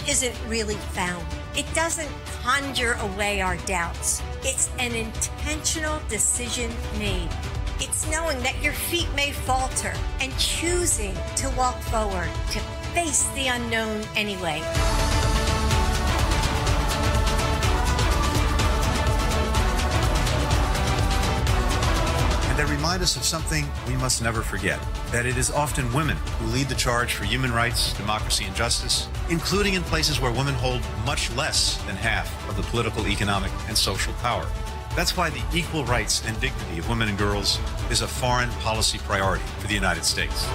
isn't really found. It doesn't conjure away our doubts. It's an intentional decision made. It's knowing that your feet may falter and choosing to walk forward, to face the unknown anyway. They remind us of something we must never forget, that it is often women who lead the charge for human rights, democracy, and justice, including in places where women hold much less than half of the political, economic, and social power. That's why the equal rights and dignity of women and girls is a foreign policy priority for the United States.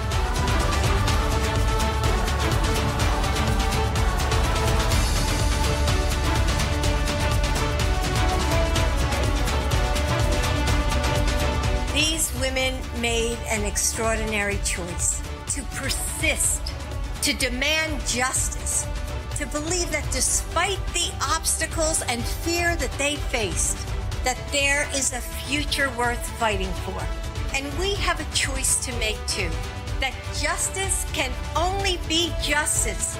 Women made an extraordinary choice to persist, to demand justice, to believe that despite the obstacles and fear that they faced, that there is a future worth fighting for. And we have a choice to make too, that justice can only be justice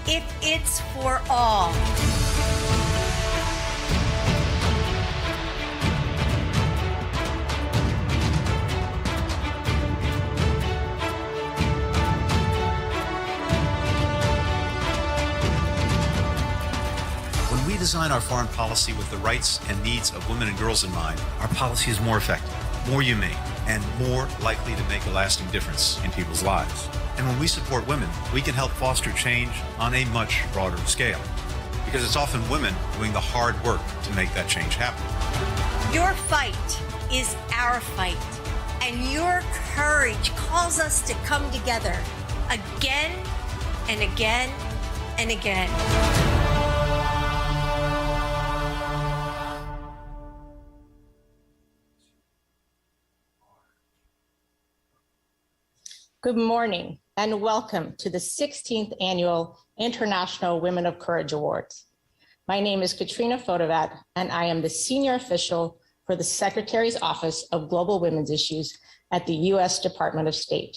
if it's for all. Design our foreign policy with the rights and needs of women and girls in mind, our policy is more effective, more humane, and more likely to make a lasting difference in people's lives. And when we support women, we can help foster change on a much broader scale, because it's often women doing the hard work to make that change happen. Your fight is our fight, and your courage calls us to come together again and again and again. Good morning and welcome to the 16th Annual International Women of Courage Awards. My name is Katrina Fotovat, and I am the Senior Official for the Secretary's Office of Global Women's Issues at the U.S. Department of State.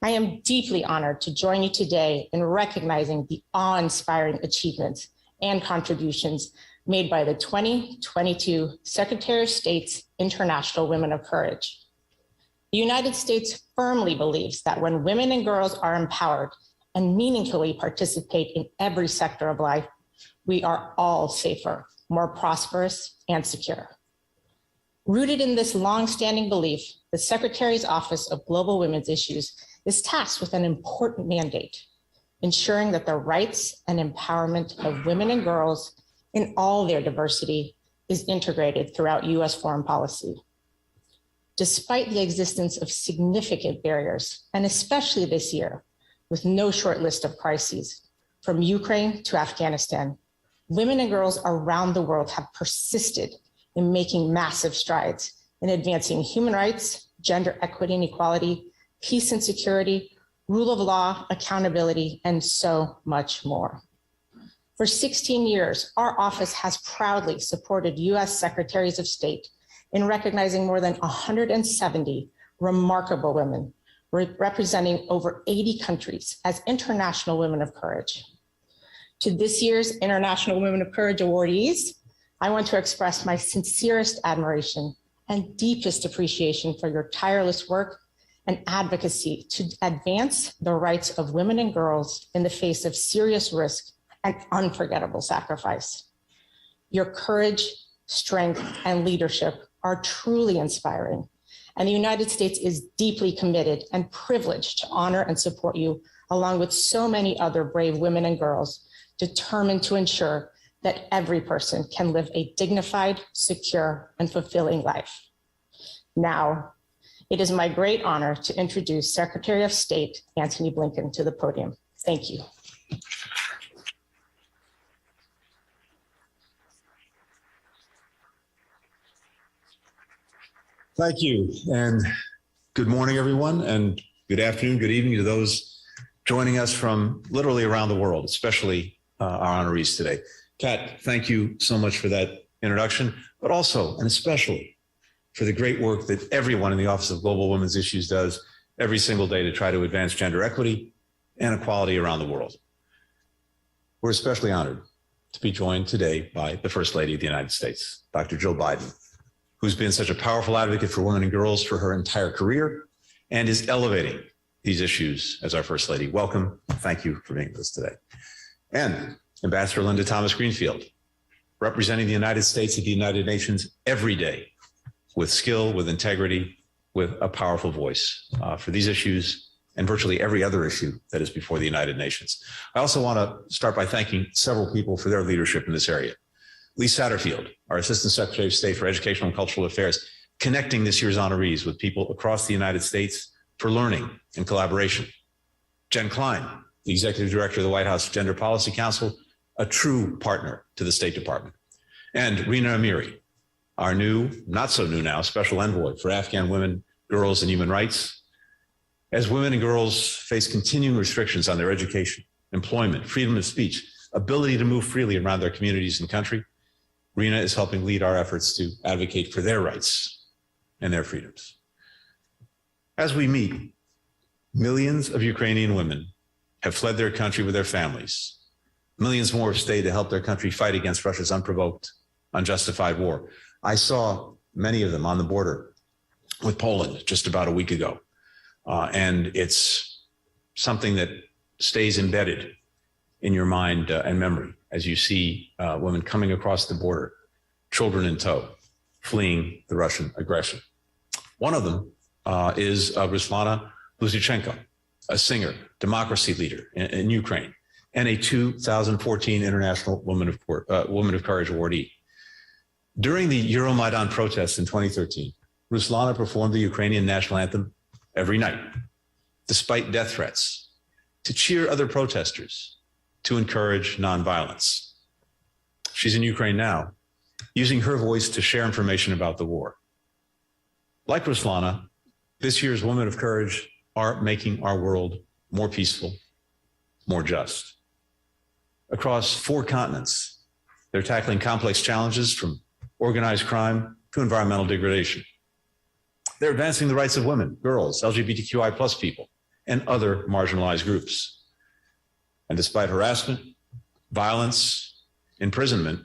I am deeply honored to join you today in recognizing the awe-inspiring achievements and contributions made by the 2022 Secretary of State's International Women of Courage. The United States firmly believes that when women and girls are empowered and meaningfully participate in every sector of life, we are all safer, more prosperous, and secure. Rooted in this longstanding belief, the Secretary's Office of Global Women's Issues is tasked with an important mandate, ensuring that the rights and empowerment of women and girls in all their diversity is integrated throughout U.S. foreign policy. Despite the existence of significant barriers, and especially this year, with no short list of crises, from Ukraine to Afghanistan, women and girls around the world have persisted in making massive strides in advancing human rights, gender equity and equality, peace and security, rule of law, accountability, and so much more. For 16 years, our office has proudly supported U.S. Secretaries of State in recognizing more than 170 remarkable women representing over 80 countries as International Women of Courage. To this year's International Women of Courage awardees, I want to express my sincerest admiration and deepest appreciation for your tireless work and advocacy to advance the rights of women and girls in the face of serious risk and unforgettable sacrifice. Your courage, strength, and leadership are truly inspiring, and the United States is deeply committed and privileged to honor and support you, along with so many other brave women and girls determined to ensure that every person can live a dignified, secure, and fulfilling life. Now, it is my great honor to introduce Secretary of State Antony Blinken to the podium. Thank you. Thank you, and good morning, everyone, and good afternoon, good evening to those joining us from literally around the world, especially our honorees today. Kat, thank you so much for that introduction, but also and especially for the great work that everyone in the Office of Global Women's Issues does every single day to try to advance gender equity and equality around the world. We're especially honored to be joined today by the First Lady of the United States, Dr. Jill Biden, who's been such a powerful advocate for women and girls for her entire career and is elevating these issues as our First Lady. Welcome. Thank you for being with us today. And Ambassador Linda Thomas Greenfield, representing the United States at the United Nations every day with skill, with integrity, with a powerful voice for these issues and virtually every other issue that is before the United Nations. I also want to start by thanking several people for their leadership in this area. Lee Satterfield, our Assistant Secretary of State for Educational and Cultural Affairs, connecting this year's honorees with people across the United States for learning and collaboration. Jen Klein, the Executive Director of the White House Gender Policy Council, a true partner to the State Department. And Rina Amiri, our new, not so new now, Special Envoy for Afghan women, girls, and human rights. As women and girls face continuing restrictions on their education, employment, freedom of speech, ability to move freely around their communities and country, Rina is helping lead our efforts to advocate for their rights and their freedoms. As we meet, millions of Ukrainian women have fled their country with their families. Millions more have stayed to help their country fight against Russia's unprovoked, unjustified war. I saw many of them on the border with Poland just about a week ago. And it's something that stays embedded in your mind and memory as you see women coming across the border, children in tow, fleeing the Russian aggression. One of them is Ruslana Luzichenko, a singer, democracy leader in Ukraine, and a 2014 International Woman of Courage awardee. During the Euromaidan protests in 2013, Ruslana performed the Ukrainian national anthem every night, despite death threats, to cheer other protesters, to encourage nonviolence. She's in Ukraine now, using her voice to share information about the war. Like Ruslana, this year's Women of Courage are making our world more peaceful, more just. Across 4 continents, they're tackling complex challenges from organized crime to environmental degradation. They're advancing the rights of women, girls, LGBTQI plus people, and other marginalized groups. And despite harassment, violence, imprisonment,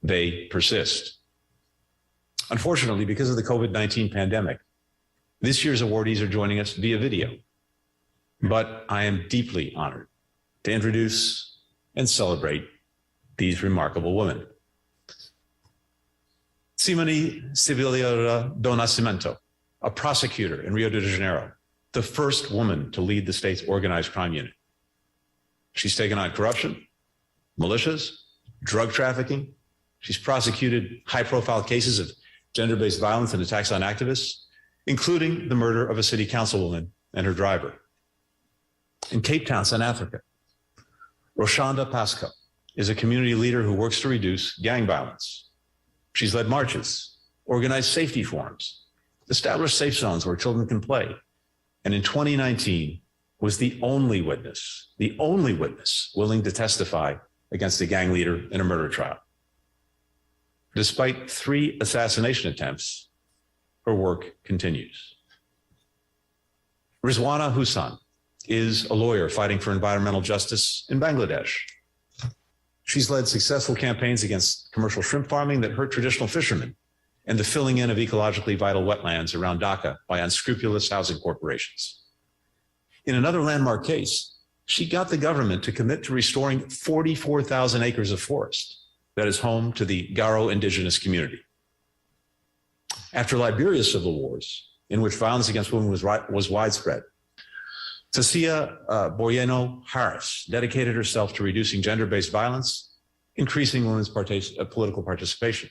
they persist. Unfortunately, because of the COVID-19 pandemic, this year's awardees are joining us via video. But I am deeply honored to introduce and celebrate these remarkable women. Simone Sibilia do Nascimento, a prosecutor in Rio de Janeiro, the first woman to lead the state's organized crime unit. She's taken on corruption, militias, drug trafficking. She's prosecuted high-profile cases of gender-based violence and attacks on activists, including the murder of a city councilwoman and her driver. In Cape Town, South Africa, Roshanda Pasco is a community leader who works to reduce gang violence. She's led marches, organized safety forums, established safe zones where children can play, and in 2019 was the only witness willing to testify against a gang leader in a murder trial. Despite 3 assassination attempts, her work continues. Rizwana Hussain is a lawyer fighting for environmental justice in Bangladesh. She's led successful campaigns against commercial shrimp farming that hurt traditional fishermen and the filling in of ecologically vital wetlands around Dhaka by unscrupulous housing corporations. In another landmark case, she got the government to commit to restoring 44,000 acres of forest that is home to the Garo indigenous community. After Liberia's civil wars, in which violence against women was widespread, Tasia Boyeno Harris dedicated herself to reducing gender-based violence, increasing women's political participation.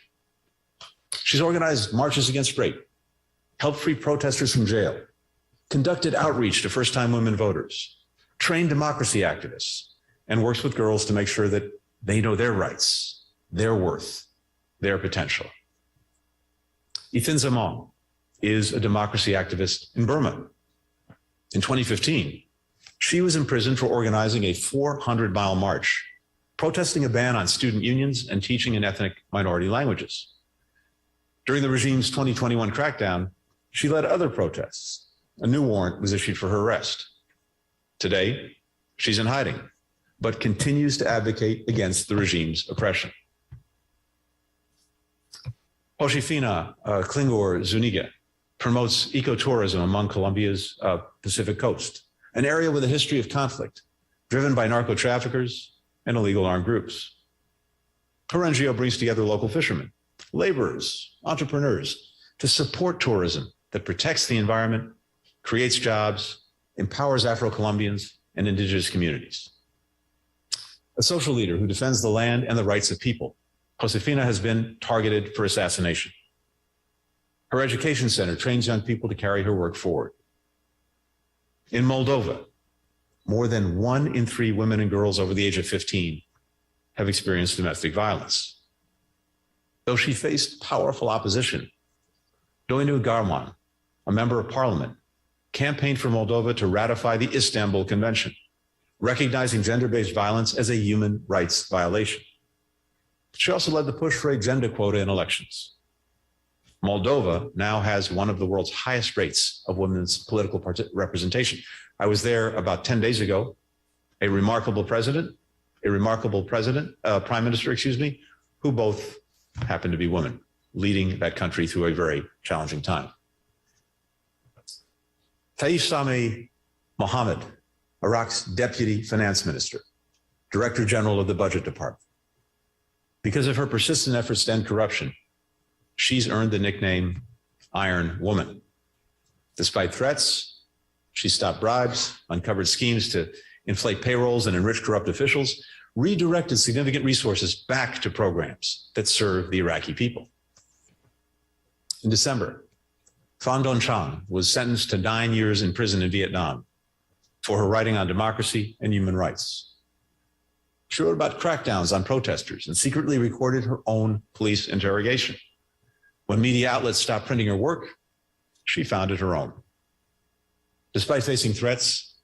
She's organized marches against rape, helped free protesters from jail, conducted outreach to first-time women voters, trained democracy activists, and works with girls to make sure that they know their rights, their worth, their potential. Ethan Zamong is a democracy activist in Burma. In 2015, she was imprisoned for organizing a 400-mile march, protesting a ban on student unions and teaching in ethnic minority languages. During the regime's 2021 crackdown, she led other protests. A new warrant was issued for her arrest. Today, she's in hiding, but continues to advocate against the regime's oppression. Josefina Klingor Zuniga promotes ecotourism among Colombia's Pacific coast, an area with a history of conflict, driven by narco traffickers and illegal armed groups. Her NGO brings together local fishermen, laborers, entrepreneurs to support tourism that protects the environment, creates jobs, empowers Afro-Colombians and indigenous communities. A social leader who defends the land and the rights of people, Josefina has been targeted for assassination. Her education center trains young people to carry her work forward. In Moldova, more than 1 in 3 women and girls over the age of 15 have experienced domestic violence. Though she faced powerful opposition, Doinu Garman, a member of parliament, campaigned for Moldova to ratify the Istanbul Convention, recognizing gender-based violence as a human rights violation. She also led the push for a gender quota in elections. Moldova now has one of the world's highest rates of women's political representation. I was there about 10 days ago. A remarkable prime minister, who both happen to be women, leading that country through a very challenging time. Taif Sami Mohammed, Iraq's deputy finance minister, director general of the budget department. Because of her persistent efforts to end corruption, she's earned the nickname Iron Woman. Despite threats, she stopped bribes, uncovered schemes to inflate payrolls and enrich corrupt officials, redirected significant resources back to programs that serve the Iraqi people. In December, Phan Don Chang was sentenced to 9 years in prison in Vietnam for her writing on democracy and human rights. She wrote about crackdowns on protesters and secretly recorded her own police interrogation. When media outlets stopped printing her work, she founded her own. Despite facing threats,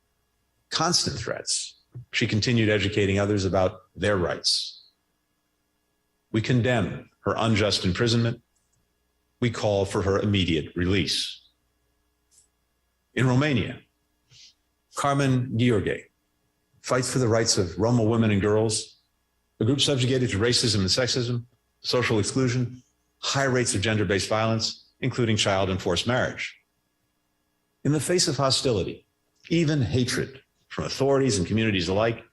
constant threats, she continued educating others about their rights. We condemn her unjust imprisonment. We call for her immediate release. In Romania, Carmen Gheorghe fights for the rights of Roma women and girls, a group subjugated to racism and sexism, social exclusion, high rates of gender-based violence, including child and forced marriage. In the face of hostility, even hatred from authorities and communities alike,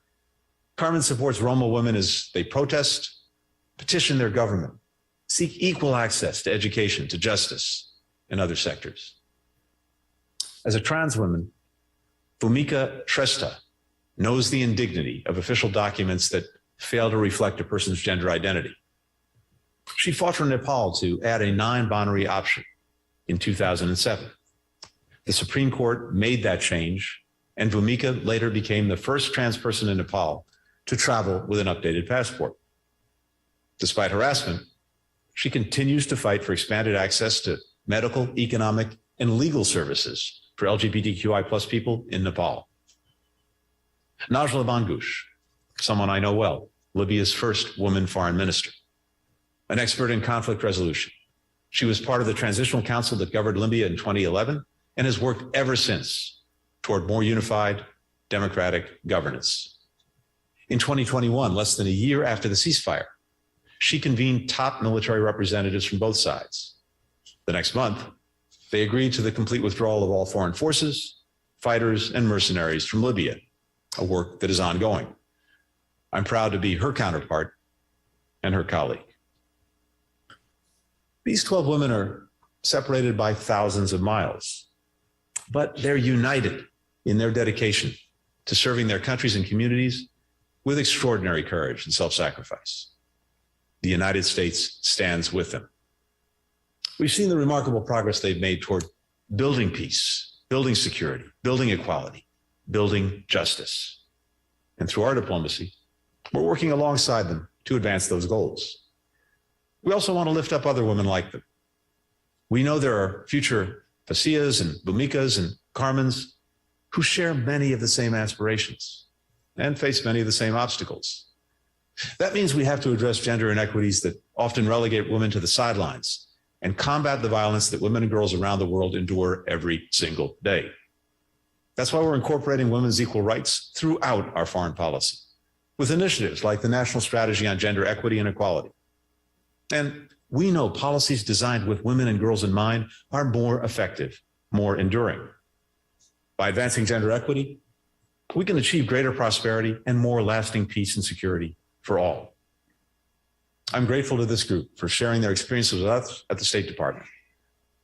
Carmen supports Roma women as they protest, petition their government, seek equal access to education, to justice, and other sectors. As a trans woman, Vumika Shrestha knows the indignity of official documents that fail to reflect a person's gender identity. She fought for Nepal to add a non-binary option in 2007. The Supreme Court made that change, and Vumika later became the first trans person in Nepal to travel with an updated passport. Despite harassment, she continues to fight for expanded access to medical, economic, and legal services for LGBTQI+ people in Nepal. Najla Bangush, someone I know well, Libya's first woman foreign minister, an expert in conflict resolution. She was part of the transitional council that governed Libya in 2011 and has worked ever since toward more unified, democratic governance. In 2021, less than a year after the ceasefire, she convened top military representatives from both sides. The next month, they agreed to the complete withdrawal of all foreign forces, fighters, and mercenaries from Libya, a work that is ongoing. I'm proud to be her counterpart and her colleague. These 12 women are separated by thousands of miles, but they're united in their dedication to serving their countries and communities with extraordinary courage and self-sacrifice. The United States stands with them. We've seen the remarkable progress they've made toward building peace, building security, building equality, building justice. And through our diplomacy, we're working alongside them to advance those goals. We also want to lift up other women like them. We know there are future Fasias and Bumikas and Carmens who share many of the same aspirations and face many of the same obstacles. That means we have to address gender inequities that often relegate women to the sidelines and combat the violence that women and girls around the world endure every single day. That's why we're incorporating women's equal rights throughout our foreign policy, with initiatives like the National Strategy on Gender Equity and Equality. And we know policies designed with women and girls in mind are more effective, more enduring. By advancing gender equity, we can achieve greater prosperity and more lasting peace and security for all. I'm grateful to this group for sharing their experiences with us at the State Department.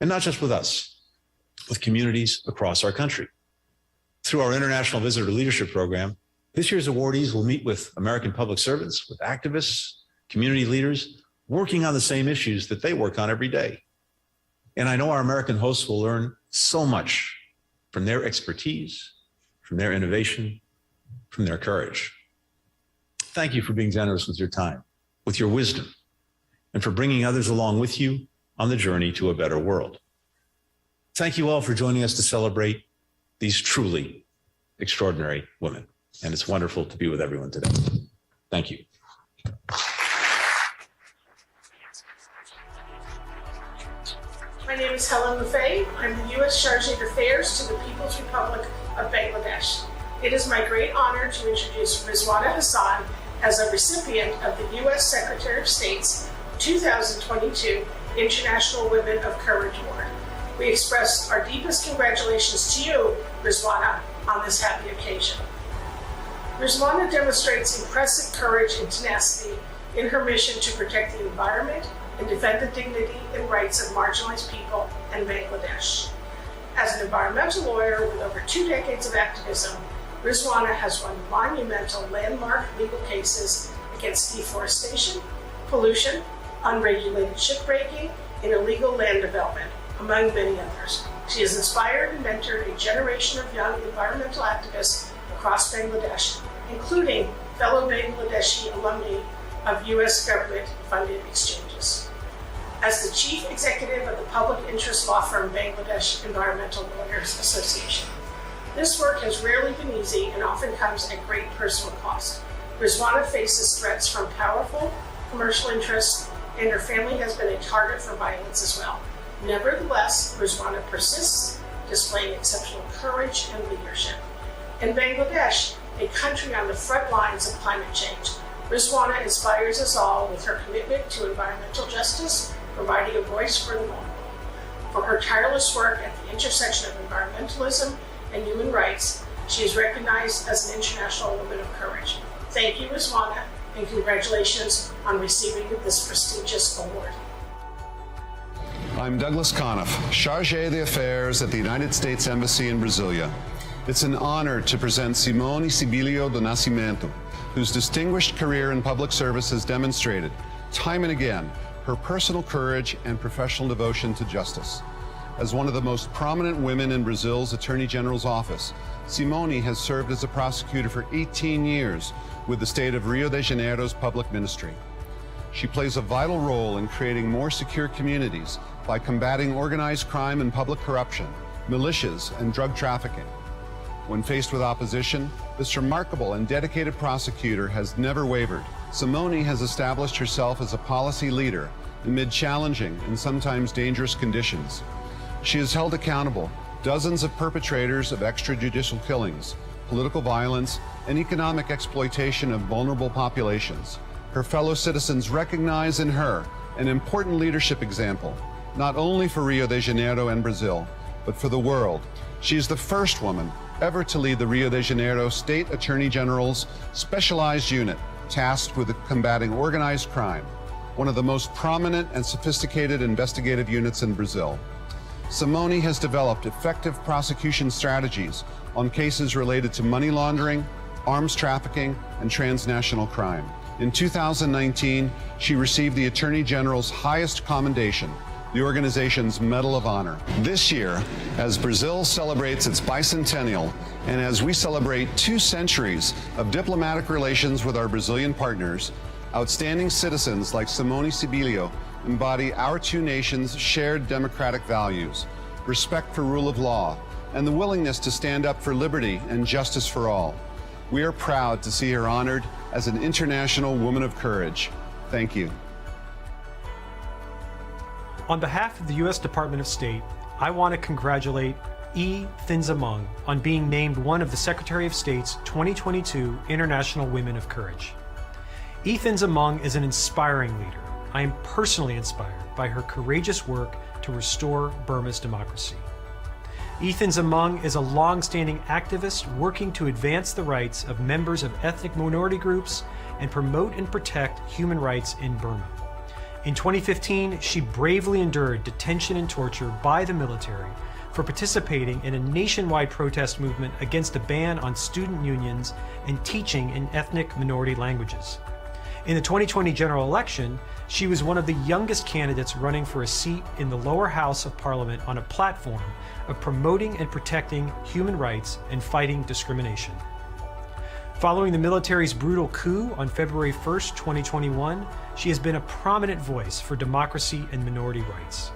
And not just with us, with communities across our country. Through our International Visitor Leadership Program, this year's awardees will meet with American public servants, with activists, community leaders, working on the same issues that they work on every day. And I know our American hosts will learn so much from their expertise, from their innovation, from their courage. Thank you for being generous with your time, with your wisdom, and for bringing others along with you on the journey to a better world. Thank you all for joining us to celebrate these truly extraordinary women. And it's wonderful to be with everyone today. Thank you. My name is Helen Mufay. I'm the U.S. Chargé d'Affaires to the People's Republic of Bangladesh. It is my great honor to introduce Rizwana Hassan as a recipient of the U.S. Secretary of State's 2022 International Women of Courage Award. We express our deepest congratulations to you, Rizwana, on this happy occasion. Rizwana demonstrates impressive courage and tenacity in her mission to protect the environment and defend the dignity and rights of marginalized people in Bangladesh. As an environmental lawyer with over 2 decades of activism, Rizwana has won monumental landmark legal cases against deforestation, pollution, unregulated shipbreaking, and illegal land development, among many others. She has inspired and mentored a generation of young environmental activists across Bangladesh, including fellow Bangladeshi alumni of U.S. government-funded exchanges. As the chief executive of the public interest law firm Bangladesh Environmental Lawyers Association, this work has rarely been easy and often comes at great personal cost. Rizwana faces threats from powerful commercial interests, and her family has been a target for violence as well. Nevertheless, Rizwana persists, displaying exceptional courage and leadership. In Bangladesh, a country on the front lines of climate change, Rizwana inspires us all with her commitment to environmental justice, providing a voice for the vulnerable. For her tireless work at the intersection of environmentalism and human rights, she is recognized as an International Woman of Courage. Thank you, Rizwana, and congratulations on receiving this prestigious award. I'm Douglas Conniff, Chargé d'Affaires at the United States Embassy in Brasilia. It's an honor to present Simone Sibilio do Nascimento, whose distinguished career in public service has demonstrated, time and again, her personal courage and professional devotion to justice. As one of the most prominent women in Brazil's Attorney General's office, Simone has served as a prosecutor for 18 years with the state of Rio de Janeiro's public ministry. She plays a vital role in creating more secure communities by combating organized crime and public corruption, militias, and drug trafficking. When faced with opposition, this remarkable and dedicated prosecutor has never wavered. Simone has established herself as a policy leader amid challenging and sometimes dangerous conditions. She has held accountable dozens of perpetrators of extrajudicial killings, political violence, and economic exploitation of vulnerable populations. Her fellow citizens recognize in her an important leadership example, not only for Rio de Janeiro and Brazil, but for the world. She is the first woman ever to lead the Rio de Janeiro State Attorney General's specialized unit tasked with combating organized crime, one of the most prominent and sophisticated investigative units in Brazil. Simone has developed effective prosecution strategies on cases related to money laundering, arms trafficking, and transnational crime. In 2019, she received the Attorney General's highest commendation, the organization's Medal of Honor. This year, as Brazil celebrates its bicentennial, and as we celebrate 2 centuries of diplomatic relations with our Brazilian partners, outstanding citizens like Simone Sibilio embody our 2 nations' shared democratic values, respect for rule of law, and the willingness to stand up for liberty and justice for all. We are proud to see her honored as an International Woman of Courage. Thank you. On behalf of the U.S. Department of State, I want to congratulate E. Thinsamung on being named one of the Secretary of State's 2022 International Women of Courage. E. Thinsamung is an inspiring leader. I am personally inspired by her courageous work to restore Burma's democracy. E. Thinsamung is a long-standing activist working to advance the rights of members of ethnic minority groups and promote and protect human rights in Burma. In 2015, she bravely endured detention and torture by the military for participating in a nationwide protest movement against a ban on student unions and teaching in ethnic minority languages. In the 2020 general election, she was one of the youngest candidates running for a seat in the lower house of parliament on a platform of promoting and protecting human rights and fighting discrimination. Following the military's brutal coup on February 1st, 2021, she has been a prominent voice for democracy and minority rights.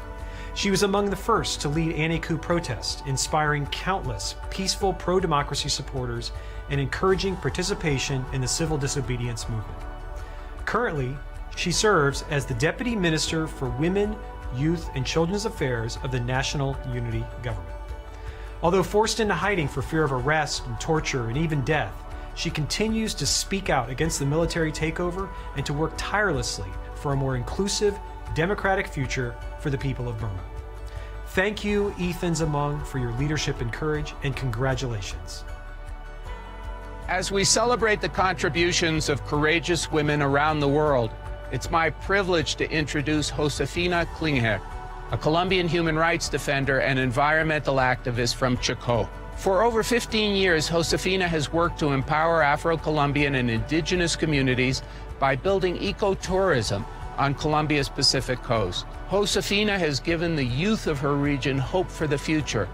She was among the first to lead anti-coup protests, inspiring countless peaceful pro-democracy supporters and encouraging participation in the civil disobedience movement. Currently, she serves as the Deputy Minister for Women, Youth, and Children's Affairs of the National Unity Government. Although forced into hiding for fear of arrest and torture and even death, she continues to speak out against the military takeover and to work tirelessly for a more inclusive, democratic future for the people of Burma. Thank you, E. Thinsamung, for your leadership and courage, and congratulations. As we celebrate the contributions of courageous women around the world, it's my privilege to introduce Josefina Klinger, a Colombian human rights defender and environmental activist from Chocó. For over 15 years, Josefina has worked to empower Afro-Colombian and indigenous communities by building ecotourism on Colombia's Pacific coast. Josefina has given the youth of her region hope for the future,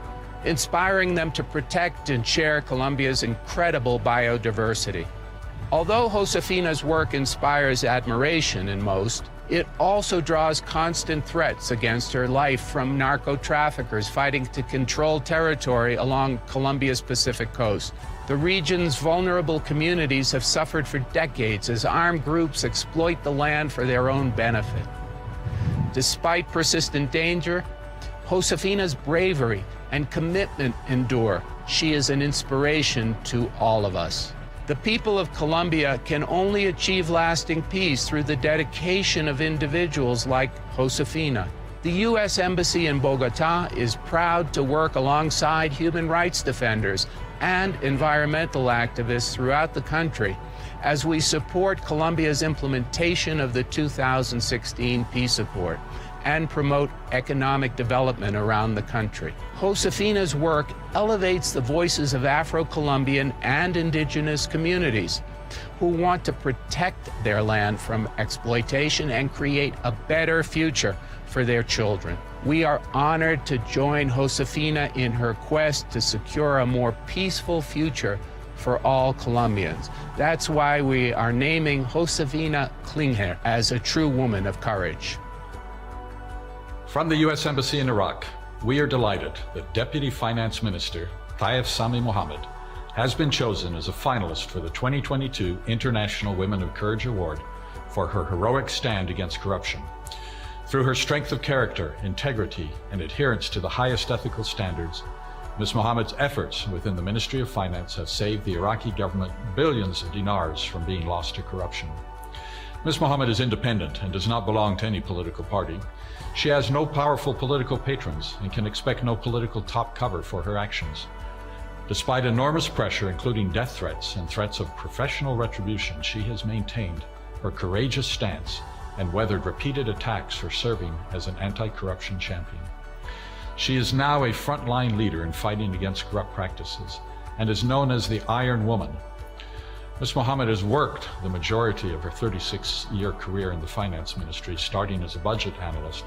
inspiring them to protect and share Colombia's incredible biodiversity. Although Josefina's work inspires admiration in most, it also draws constant threats against her life from narco-traffickers fighting to control territory along Colombia's Pacific coast. The region's vulnerable communities have suffered for decades as armed groups exploit the land for their own benefit. Despite persistent danger, Josefina's bravery and commitment endure. She is an inspiration to all of us. The people of Colombia can only achieve lasting peace through the dedication of individuals like Josefina. The U.S. Embassy in Bogotá is proud to work alongside human rights defenders and environmental activists throughout the country as we support Colombia's implementation of the 2016 Peace Accord and promote economic development around the country. Josefina's work elevates the voices of Afro-Colombian and indigenous communities who want to protect their land from exploitation and create a better future for their children. We are honored to join Josefina in her quest to secure a more peaceful future for all Colombians. That's why we are naming Josefina Klinger as a true woman of courage. From the U.S. Embassy in Iraq, we are delighted that Deputy Finance Minister Taif Sami Mohammed has been chosen as a finalist for the 2022 International Women of Courage Award for her heroic stand against corruption. Through her strength of character, integrity, and adherence to the highest ethical standards, Ms. Mohammed's efforts within the Ministry of Finance have saved the Iraqi government billions of dinars from being lost to corruption. Ms. Mohammed is independent and does not belong to any political party. She has no powerful political patrons and can expect no political top cover for her actions. Despite enormous pressure, including death threats and threats of professional retribution, she has maintained her courageous stance and weathered repeated attacks for serving as an anti-corruption champion. She is now a frontline leader in fighting against corrupt practices and is known as the Iron Woman. Ms. Mohammed has worked the majority of her 36-year career in the finance ministry, starting as a budget analyst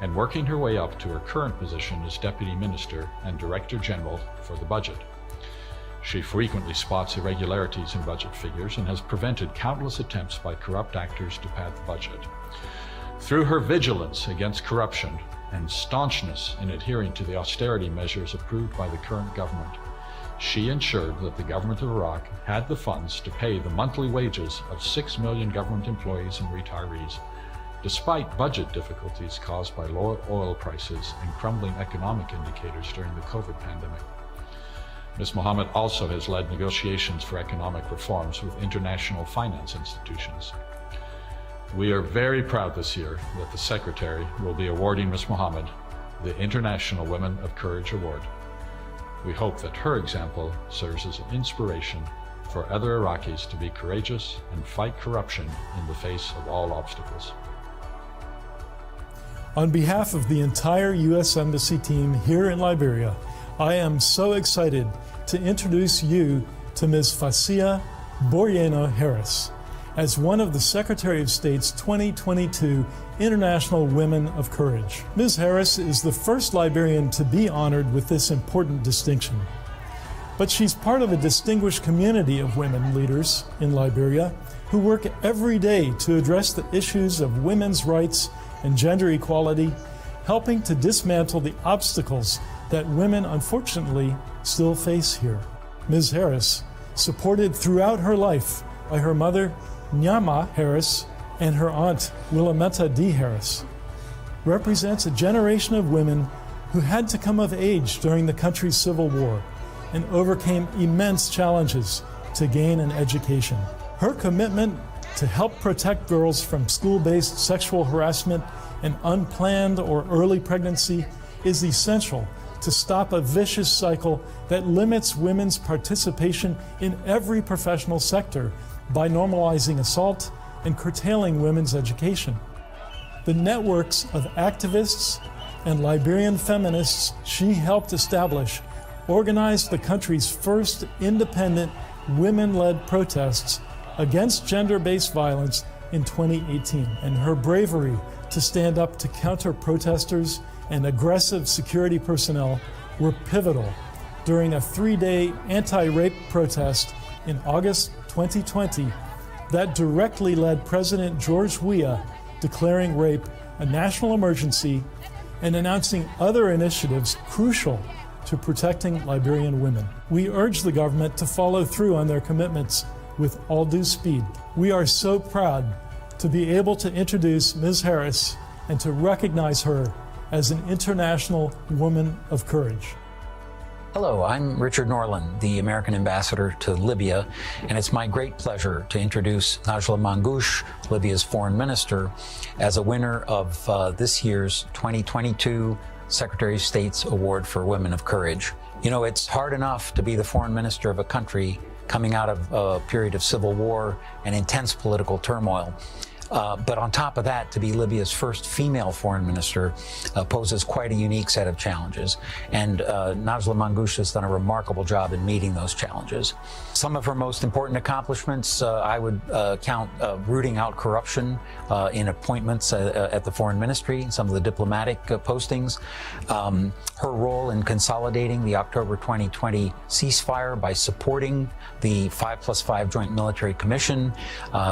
and working her way up to her current position as Deputy Minister and Director General for the budget. She frequently spots irregularities in budget figures and has prevented countless attempts by corrupt actors to pad the budget. Through her vigilance against corruption and staunchness in adhering to the austerity measures approved by the current government, she ensured that the government of Iraq had the funds to pay the monthly wages of 6 million government employees and retirees, despite budget difficulties caused by low oil prices and crumbling economic indicators during the COVID pandemic. Ms. Mohammed also has led negotiations for economic reforms with international finance institutions. We are very proud this year that the Secretary will be awarding Ms. Mohammed the International Women of Courage Award. We hope that her example serves as an inspiration for other Iraqis to be courageous and fight corruption in the face of all obstacles. On behalf of the entire U.S. Embassy team here in Liberia, I am so excited to introduce you to Ms. Fasia Boryeno Harris as one of the Secretary of State's 2022 International Women of Courage. Ms. Harris is the first Liberian to be honored with this important distinction. But she's part of a distinguished community of women leaders in Liberia who work every day to address the issues of women's rights and gender equality, helping to dismantle the obstacles that women unfortunately still face here. Ms. Harris, supported throughout her life by her mother, Nyama Harris, and her aunt, Willamette D. Harris, represents a generation of women who had to come of age during the country's civil war and overcame immense challenges to gain an education. Her commitment to help protect girls from school-based sexual harassment and unplanned or early pregnancy is essential to stop a vicious cycle that limits women's participation in every professional sector by normalizing assault and curtailing women's education. The networks of activists and Liberian feminists she helped establish organized the country's first independent women-led protests against gender-based violence in 2018, and her bravery to stand up to counter protesters and aggressive security personnel were pivotal during a 3-day anti-rape protest in August 2020 that directly led President George Weah declaring rape a national emergency and announcing other initiatives crucial to protecting Liberian women. We urge the government to follow through on their commitments with all due speed. We are so proud to be able to introduce Ms. Harris and to recognize her as an International Woman of Courage. Hello, I'm Richard Norland, the American ambassador to Libya, and it's my great pleasure to introduce Najla Mangoush, Libya's foreign minister, as a winner of this year's 2022 Secretary of State's Award for Women of Courage. You know, it's hard enough to be the foreign minister of a country coming out of a period of civil war and intense political turmoil. But on top of that, to be Libya's first female foreign minister poses quite a unique set of challenges. And Najla Mangoush has done a remarkable job in meeting those challenges. Some of her most important accomplishments, I would count rooting out corruption in appointments at the foreign ministry, some of the diplomatic postings, her role in consolidating the October 2020 ceasefire by supporting the 5+5 Joint Military Commission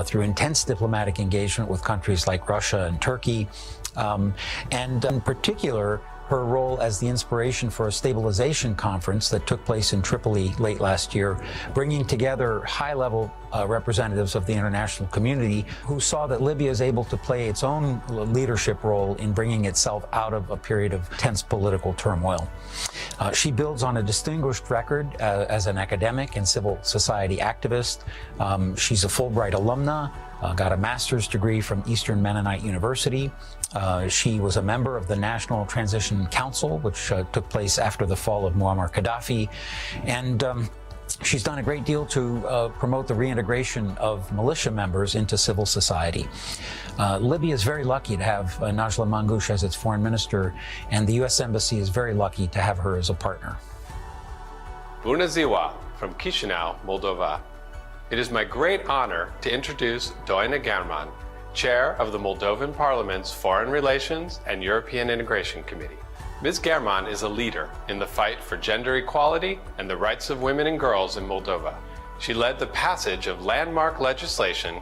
through intense diplomatic engagement with countries like Russia and Turkey, and in particular, her role as the inspiration for a stabilization conference that took place in Tripoli late last year, bringing together high-level representatives of the international community who saw that Libya is able to play its own leadership role in bringing itself out of a period of tense political turmoil. She builds on a distinguished record as an academic and civil society activist. She's a Fulbright alumna, got a master's degree from Eastern Mennonite University. She was a member of the National Transition Council, which took place after the fall of Muammar Gaddafi. And she's done a great deal to promote the reintegration of militia members into civil society. Libya is very lucky to have Najla Mangoush as its foreign minister, and the U.S. Embassy is very lucky to have her as a partner. Bună ziua from Chișinău, Moldova. It is my great honor to introduce Doina German, Chair of the Moldovan Parliament's Foreign Relations and European Integration Committee. Ms. German is a leader in the fight for gender equality and the rights of women and girls in Moldova. She led the passage of landmark legislation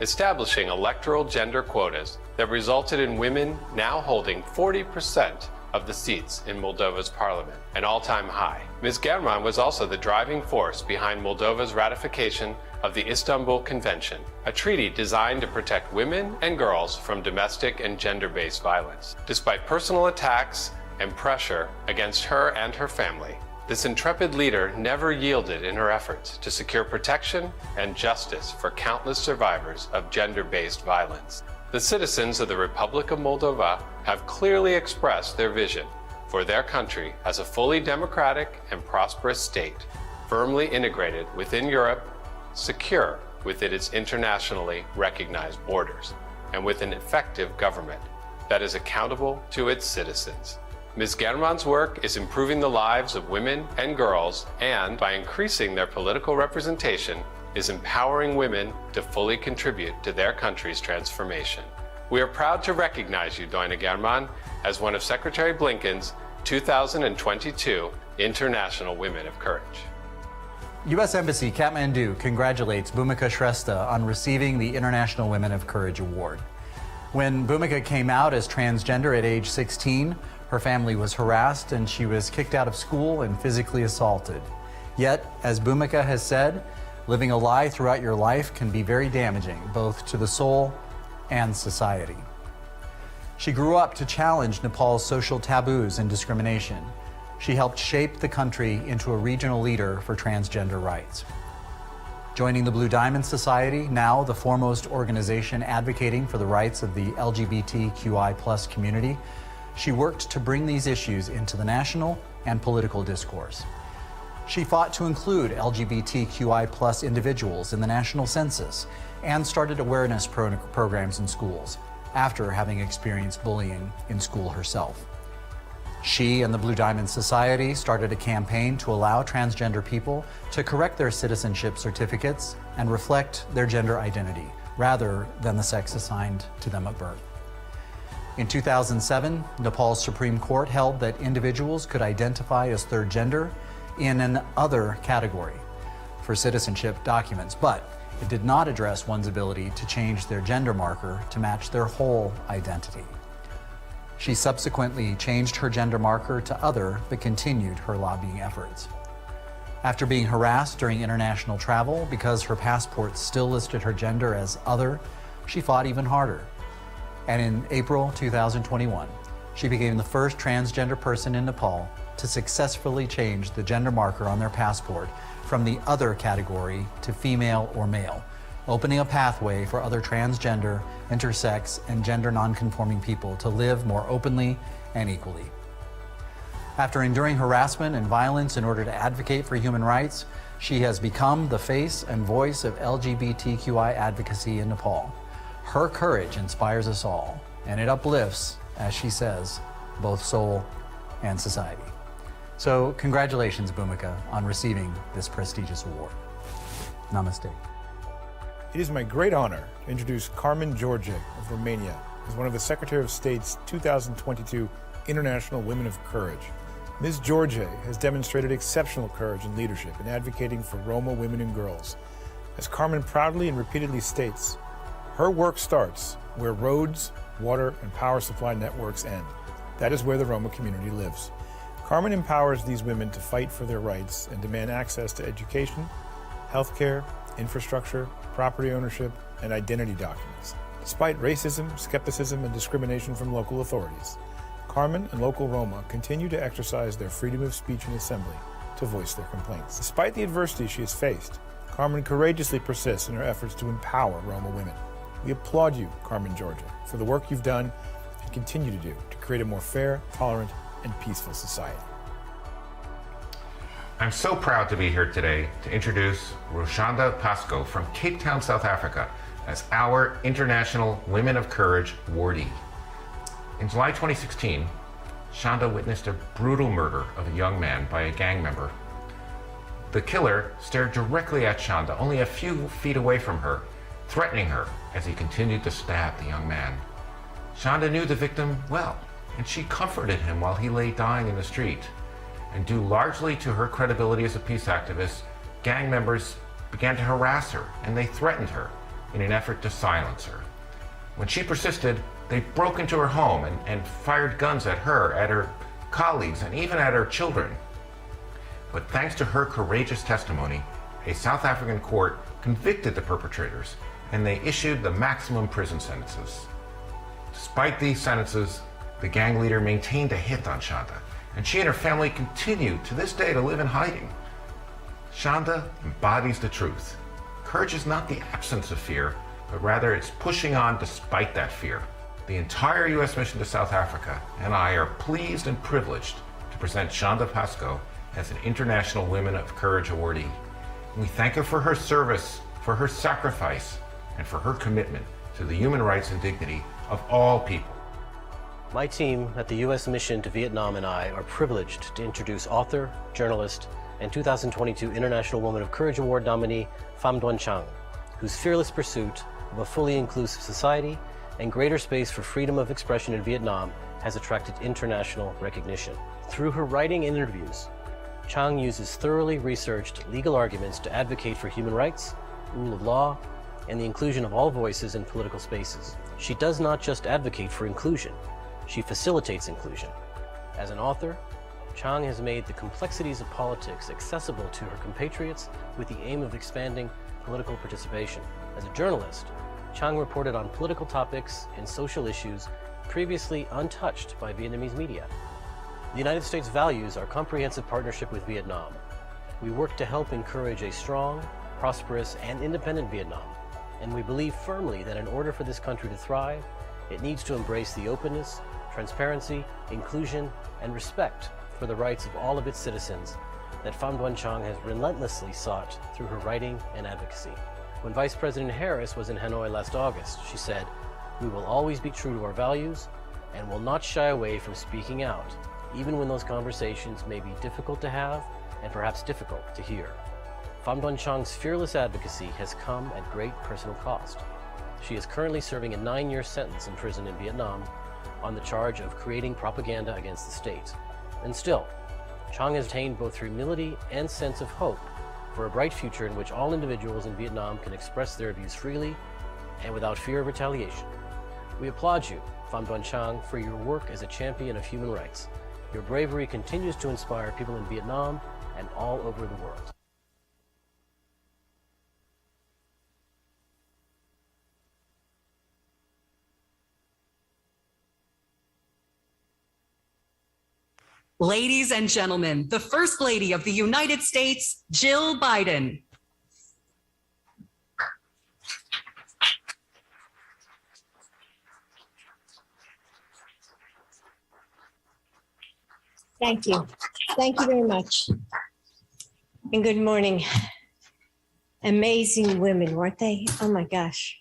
establishing electoral gender quotas that resulted in women now holding 40% of the seats in Moldova's parliament, an all-time high. Ms. German was also the driving force behind Moldova's ratification of the Istanbul Convention, a treaty designed to protect women and girls from domestic and gender-based violence. Despite personal attacks and pressure against her and her family, this intrepid leader never yielded in her efforts to secure protection and justice for countless survivors of gender-based violence. The citizens of the Republic of Moldova have clearly expressed their vision for their country as a fully democratic and prosperous state, firmly integrated within Europe, secure within its internationally recognized borders, and with an effective government that is accountable to its citizens. Ms. German's work is improving the lives of women and girls, and by increasing their political representation, is empowering women to fully contribute to their country's transformation. We are proud to recognize you, Doina German, as one of Secretary Blinken's 2022 International Women of Courage. U.S. Embassy Kathmandu congratulates Bhumika Shrestha on receiving the International Women of Courage Award. When Bhumika came out as transgender at age 16, her family was harassed and she was kicked out of school and physically assaulted. Yet, as Bhumika has said, living a lie throughout your life can be very damaging, both to the soul and society. She grew up to challenge Nepal's social taboos and discrimination. She helped shape the country into a regional leader for transgender rights. Joining the Blue Diamond Society, now the foremost organization advocating for the rights of the LGBTQI+ community, she worked to bring these issues into the national and political discourse. She fought to include LGBTQI+ individuals in the national census and started awareness programs in schools after having experienced bullying in school herself. She and the Blue Diamond Society started a campaign to allow transgender people to correct their citizenship certificates and reflect their gender identity rather than the sex assigned to them at birth. In 2007, Nepal's Supreme Court held that individuals could identify as third gender in an other category for citizenship documents, but it did not address one's ability to change their gender marker to match their whole identity. She subsequently changed her gender marker to other, but continued her lobbying efforts. After being harassed during international travel because her passport still listed her gender as other, she fought even harder. And in April 2021, she became the first transgender person in Nepal to successfully change the gender marker on their passport from the other category to female or male, opening a pathway for other transgender, intersex, and gender nonconforming people to live more openly and equally. After enduring harassment and violence in order to advocate for human rights, she has become the face and voice of LGBTQI advocacy in Nepal. Her courage inspires us all, and it uplifts, as she says, both soul and society. So congratulations, Bhumika, on receiving this prestigious award. Namaste. It is my great honor to introduce Carmen George of Romania as one of the Secretary of State's 2022 International Women of Courage. Ms. George has demonstrated exceptional courage and leadership in advocating for Roma women and girls. As Carmen proudly and repeatedly states, her work starts where roads, water, and power supply networks end. That is where the Roma community lives. Carmen empowers these women to fight for their rights and demand access to education, healthcare, infrastructure, property ownership, and identity documents. Despite racism, skepticism, and discrimination from local authorities, Carmen and local Roma continue to exercise their freedom of speech and assembly to voice their complaints. Despite the adversity she has faced, Carmen courageously persists in her efforts to empower Roma women. We applaud you, Carmen Georgia, for the work you've done and continue to do to create a more fair, tolerant, and peaceful society. I'm so proud to be here today to introduce Roshanda Pasco from Cape Town, South Africa, as our International Women of Courage awardee. In July 2016, Shanda witnessed a brutal murder of a young man by a gang member. The killer stared directly at Shanda, only a few feet away from her, threatening her as he continued to stab the young man. Shanda knew the victim well, and she comforted him while he lay dying in the street. And due largely to her credibility as a peace activist, gang members began to harass her and they threatened her in an effort to silence her. When she persisted, they broke into her home and fired guns at her colleagues, and even at her children. But thanks to her courageous testimony a South African court convicted the perpetrators and they issued the maximum prison sentences. Despite these sentences, the gang leader maintained a hit on Shanda, and she and her family continue to this day to live in hiding. Shanda embodies the truth. Courage is not the absence of fear, but rather it's pushing on despite that fear. The entire U.S. mission to South Africa and I are pleased and privileged to present Shanda Pascoe as an International Women of Courage awardee. And we thank her for her service, for her sacrifice, and for her commitment to the human rights and dignity of all people. My team at the U.S. mission to Vietnam and I are privileged to introduce author, journalist, and 2022 International Woman of Courage Award nominee Pham Duan Chang, whose fearless pursuit of a fully inclusive society and greater space for freedom of expression in Vietnam has attracted international recognition. Through her writing and interviews, Chang uses thoroughly researched legal arguments to advocate for human rights, rule of law, and the inclusion of all voices in political spaces. She does not just advocate for inclusion, she facilitates inclusion. As an author, Chang has made the complexities of politics accessible to her compatriots with the aim of expanding political participation. As a journalist, Chang reported on political topics and social issues previously untouched by Vietnamese media. The United States values our comprehensive partnership with Vietnam. We work to help encourage a strong, prosperous, and independent Vietnam, and we believe firmly that in order for this country to thrive, it needs to embrace the openness, transparency, inclusion, and respect for the rights of all of its citizens that Pham Duan Chang has relentlessly sought through her writing and advocacy. When Vice President Harris was in Hanoi last August, she said, "We will always be true to our values and will not shy away from speaking out, even when those conversations may be difficult to have and perhaps difficult to hear." Pham Duan Chang's fearless advocacy has come at great personal cost. She is currently serving a 9-year sentence in prison in Vietnam on the charge of creating propaganda against the state. And still, Chang has attained both humility and sense of hope for a bright future in which all individuals in Vietnam can express their views freely and without fear of retaliation. We applaud you, Pham Duan Chang, for your work as a champion of human rights. Your bravery continues to inspire people in Vietnam and all over the world. Ladies and gentlemen, the First Lady of the United States, Jill Biden. Thank you. Thank you very much. And good morning. Amazing women, weren't they? Oh my gosh.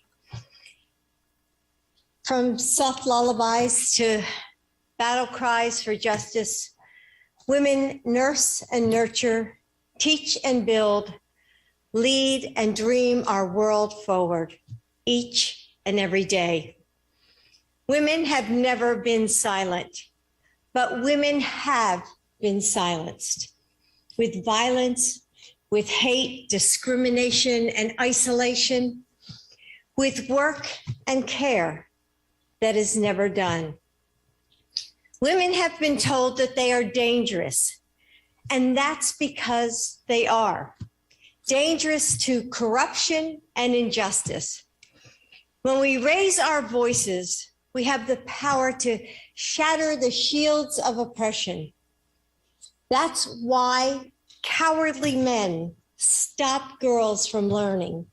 From soft lullabies to battle cries for justice, women nurse and nurture, teach and build, lead and dream our world forward each and every day. Women have never been silent, but women have been silenced with violence, with hate, discrimination, and isolation, with work and care that is never done. Women have been told that they are dangerous, and that's because they are. Dangerous to corruption and injustice. When we raise our voices, we have the power to shatter the shields of oppression. That's why cowardly men stop girls from learning.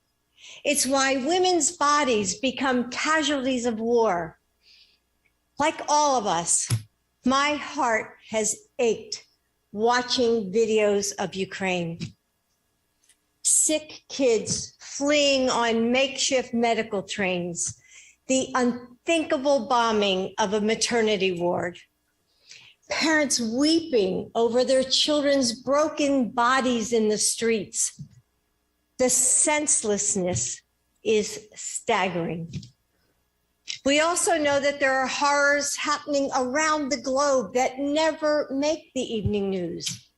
It's why women's bodies become casualties of war. Like all of us, my heart has ached watching videos of Ukraine. Sick kids fleeing on makeshift medical trains, the unthinkable bombing of a maternity ward, parents weeping over their children's broken bodies in the streets. The senselessness is staggering. We also know that there are horrors happening around the globe that never make the evening news.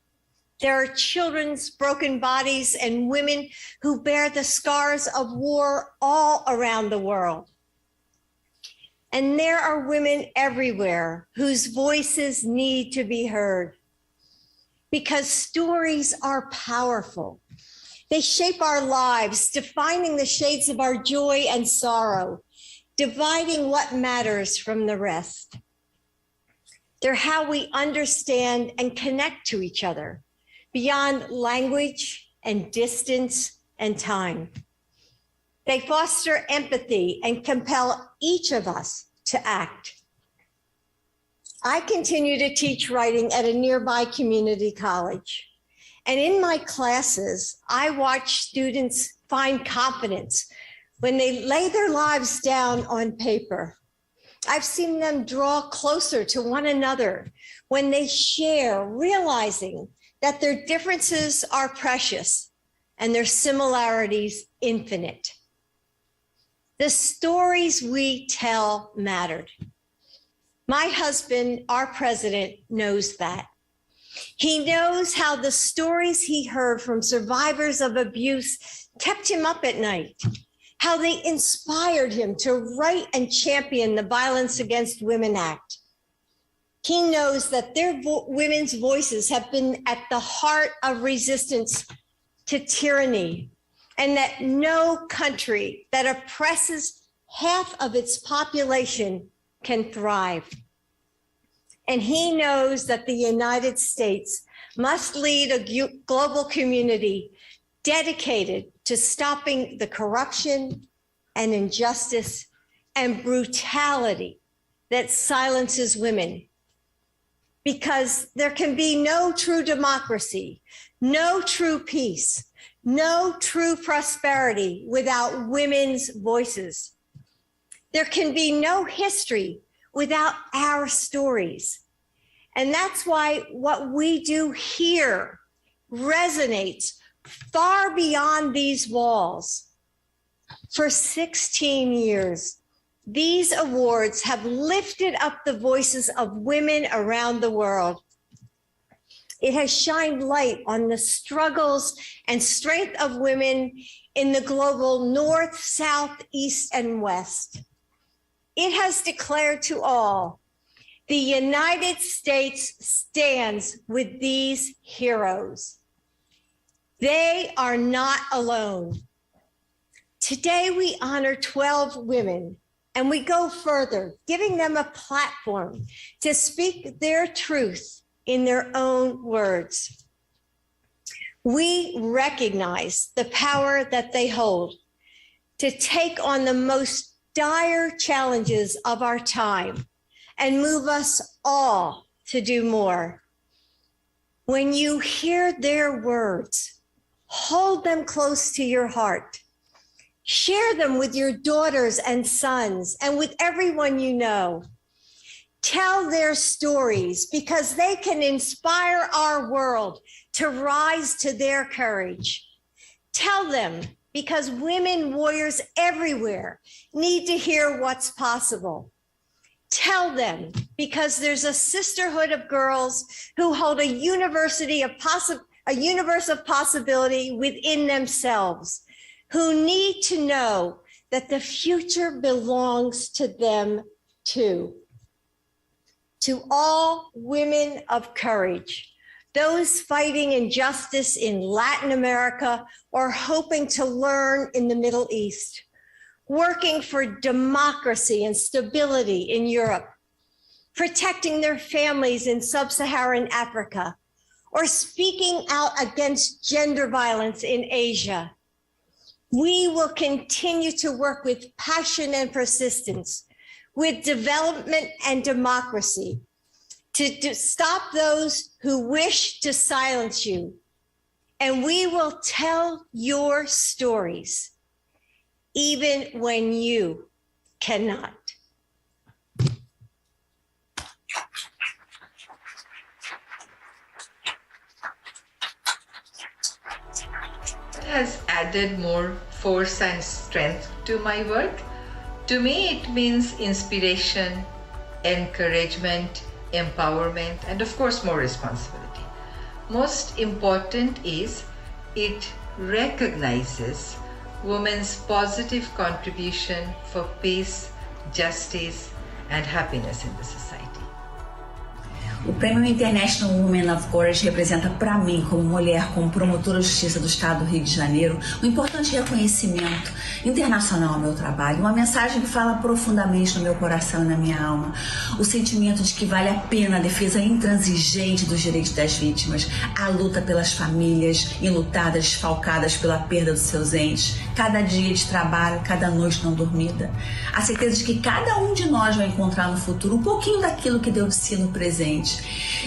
There are children's broken bodies and women who bear the scars of war all around the world. And there are women everywhere whose voices need to be heard, because stories are powerful. They shape our lives, defining the shades of our joy and sorrow, dividing what matters from the rest. They're how we understand and connect to each other beyond language and distance and time. They foster empathy and compel each of us to act. I continue to teach writing at a nearby community college. And in my classes, I watch students find confidence when they lay their lives down on paper. I've seen them draw closer to one another when they share, realizing that their differences are precious and their similarities infinite. The stories we tell mattered. My husband, our president, knows that. He knows how the stories he heard from survivors of abuse kept him up at night, how they inspired him to write and champion the Violence Against Women Act. He knows that their women's voices have been at the heart of resistance to tyranny, and that no country that oppresses half of its population can thrive. And he knows that the United States must lead a global community dedicated to stopping the corruption and injustice and brutality that silences women. Because there can be no true democracy, no true peace, no true prosperity without women's voices. There can be no history without our stories. And that's why what we do here resonates far beyond these walls. For 16 years, these awards have lifted up the voices of women around the world. It has shined light on the struggles and strength of women in the global North, South, East, and West. It has declared to all, the United States stands with these heroes. They are not alone. Today we honor 12 women, and we go further, giving them a platform to speak their truth in their own words. We recognize the power that they hold to take on the most dire challenges of our time and move us all to do more. When you hear their words, hold them close to your heart. Share them with your daughters and sons and with everyone you know. Tell their stories because they can inspire our world to rise to their courage. Tell them because women warriors everywhere need to hear what's possible. Tell them because there's a sisterhood of girls who hold a universe of possibility within themselves, who need to know that the future belongs to them too. To all women of courage, those fighting injustice in Latin America or hoping to learn in the Middle East, working for democracy and stability in Europe, protecting their families in sub-Saharan Africa, or speaking out against gender violence in Asia. We will continue to work with passion and persistence, with development and democracy, to stop those who wish to silence you. And we will tell your stories, even when you cannot. Has added more force and strength to my work. To me, it means inspiration, encouragement, empowerment, and of course, more responsibility. Most important is it recognizes women's positive contribution for peace, justice, and happiness in the society. O Prêmio International Women of Courage representa para mim, como mulher, como promotora de justiça do Estado do Rio de Janeiro, um importante reconhecimento internacional ao meu trabalho, uma mensagem que fala profundamente no meu coração e na minha alma, o sentimento de que vale a pena a defesa intransigente dos direitos das vítimas, a luta pelas famílias enlutadas, desfalcadas pela perda dos seus entes, cada dia de trabalho, cada noite não dormida, a certeza de que cada um de nós vai encontrar no futuro um pouquinho daquilo que deu de si no presente.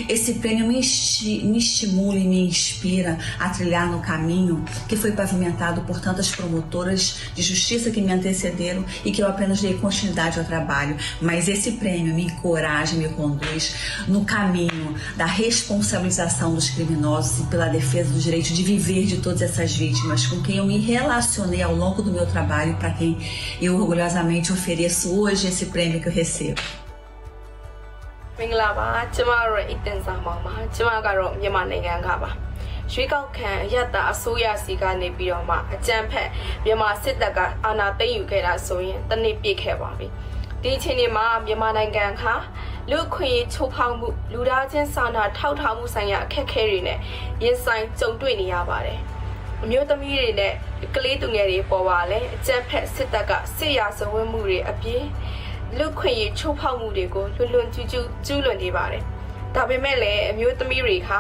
Esse prêmio me estimula e me inspira a trilhar no caminho que foi pavimentado por tantas promotoras de justiça que me antecederam e que eu apenas dei continuidade ao trabalho. Mas esse prêmio me encoraja e me conduz no caminho da responsabilização dos criminosos e pela defesa do direito de viver de todas essas vítimas com quem eu me relacionei ao longo do meu trabalho e para quem eu orgulhosamente ofereço hoje esse prêmio que eu recebo. မင်္ဂလာပါကျမတို့ရဲ့အတင်ဆောင်ပါမှာကျမကတော့မြန်မာနိုင်ငံကပါရွှေကောက်ခံရတအစိုးရစီကနေပြီးတော့မှအကြမ်းဖက်မြန်မာစစ်တပ်ကအာဏာသိမ်းယူခဲ့တာဆိုရင်တနစ်ပြည့်ခဲ့ပါပြီဒီအချိန်မှာမြန်မာနိုင်ငံကလူခွင့်ချိုးဖောက်မှုလူသားချင်းစာနာထောက်ထားမှုဆိုင်ရာအခက်အခဲတွေနဲ့ရင်ဆိုင်ကြုံတွေ့နေရပါတယ်အမျိုးသမီးတွေနဲ့ကလေးသူငယ်တွေပေါ်ပါလဲအကြမ်းဖက်စစ်တပ်ကစစ်ရာဇဝတ်မှုတွေအပြင်လူခွင့်ချိုးဖောက်မှုတွေကိုလွန်ကျူးလွန်နေပါတယ်ဒါပေမဲ့လည်းအမျိုးသမီးတွေဟာ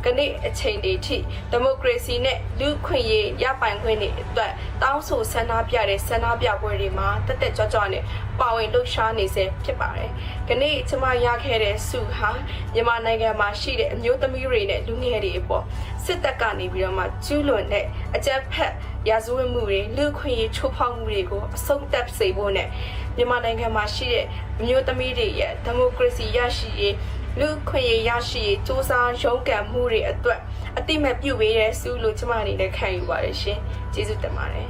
ကနေ့အချိန်တွေထိဒီမိုကရေစီနဲ့လူခွင့်ရပိုင်ခွင့်တွေအတွက်တောင်းဆိုဆန္ဒပြတဲ့ဆန္ဒပြပွဲတွေမှာတက်တက်ကြွကြွနဲ့ပါဝင်လှုပ်ရှားနေစေဖြစ်ပါတယ်။ကနေ့ကျမရခဲ့တဲ့ဆုဟာမြန်မာနိုင်ငံမှာရှိတဲ့အမျိုးသမီးတွေနဲ့လူငယ်တွေအပေါ်စစ်တပ်ကနေပြီးတော့မှကျူးလွန်တဲ့အကြမ်းဖက်ရာဇဝတ်မှုတွေလူခွင့်ချိုးဖောက်မှုတွေကိုအဆုံးသတ်စေဖို့နဲ့မြန်မာနိုင်ငံမှာရှိတဲ့အမျိုးသမီးတွေရဲ့ဒီမိုကရေစီရရှိရေးလူခွင့်ရရှိရေးစူးစမ်းရုန်းကန်မှုတွေအတွက်အတိမတ်ပြုပေးတဲ့ဆုလို့ကျမအနေနဲ့ခံယူပါတယ်ရှင်ကျေးဇူးတင်ပါတယ်